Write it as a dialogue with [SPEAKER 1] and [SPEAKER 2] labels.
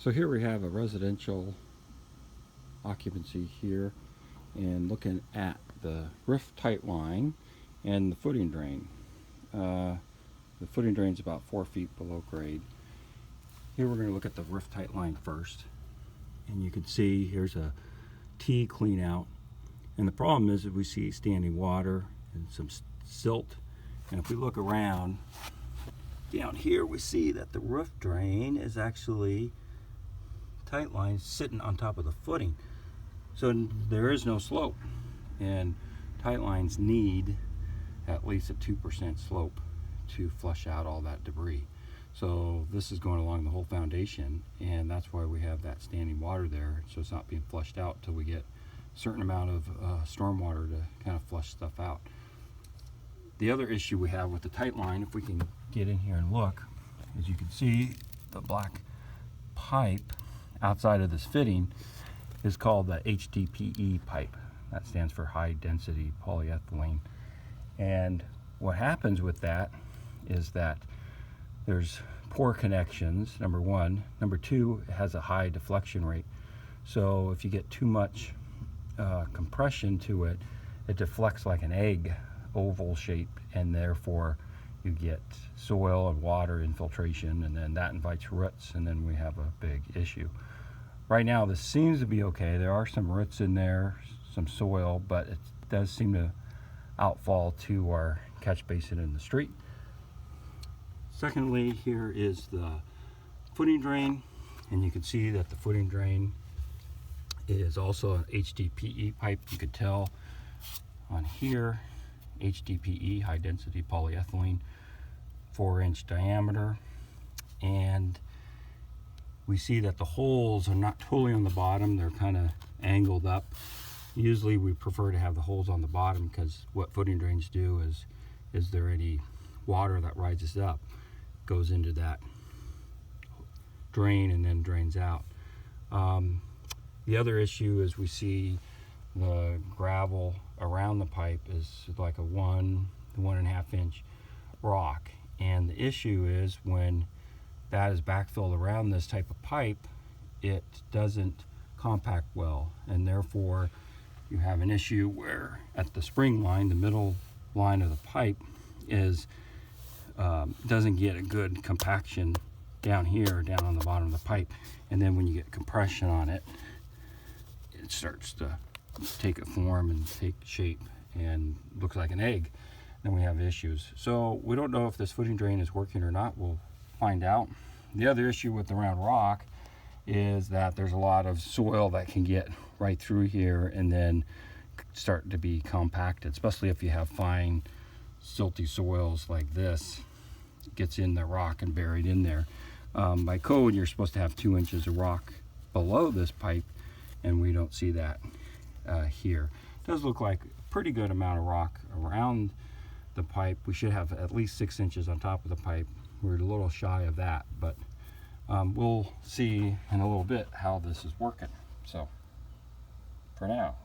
[SPEAKER 1] So here we have a residential occupancy here, and looking at the roof tight line and the footing drain. The footing drain is about 4 feet below grade. Here we're going to look at the roof tight line first, and you can see here's a T clean out, and the problem is that we see standing water and some silt, and if we look around down here we see that the roof drain is actually tight line sitting on top of the footing, so there is no slope, and tight lines need at least a 2% slope to flush out all that debris. So this is going along the whole foundation, and that's why we have that standing water there, so it's not being flushed out till we get a certain amount of storm water to kind of flush stuff out. The other issue we have with the tight line, if we can get in here and look, as you can see, the black pipe outside of this fitting is called the HDPE pipe. That stands for high density polyethylene. And what happens with that is that there's poor connections, number one. Number two, it has a high deflection rate. So if you get too much compression to it, it deflects like an egg, oval shape, and therefore you get soil and water infiltration, and then that invites roots, and then we have a big issue. Right now this seems to be okay. There are some roots in there, some soil, but it does seem to outfall to our catch basin in the street. Secondly, here is the footing drain, and you can see that the footing drain is also an HDPE pipe. You could tell on here, HDPE, high density polyethylene, 4-inch diameter, and we see that the holes are not totally on the bottom, they're kind of angled up. Usually we prefer to have the holes on the bottom, because what footing drains do is there any water that rises up goes into that drain and then drains out. The other issue is we see the gravel around the pipe is like a 1.5 inch rock, and the issue is when that is backfilled around this type of pipe, it doesn't compact well, and therefore you have an issue where at the spring line, the middle line of the pipe is doesn't get a good compaction down here, down on the bottom of the pipe, and then when you get compression on it, it starts to take a form and take shape and looks like an egg. Then we have issues. So we don't know if this footing drain is working or not. We'll find out. The other issue with the round rock is that there's a lot of soil that can get right through here and then start to be compacted, especially if you have fine silty soils like this. It gets in the rock and buried in there. By code, you're supposed to have 2 inches of rock below this pipe, and we don't see that here. It does look like a pretty good amount of rock around the pipe. We should have at least 6 inches on top of the pipe. We're a little shy of that, but we'll see in a little bit how this is working. So for now.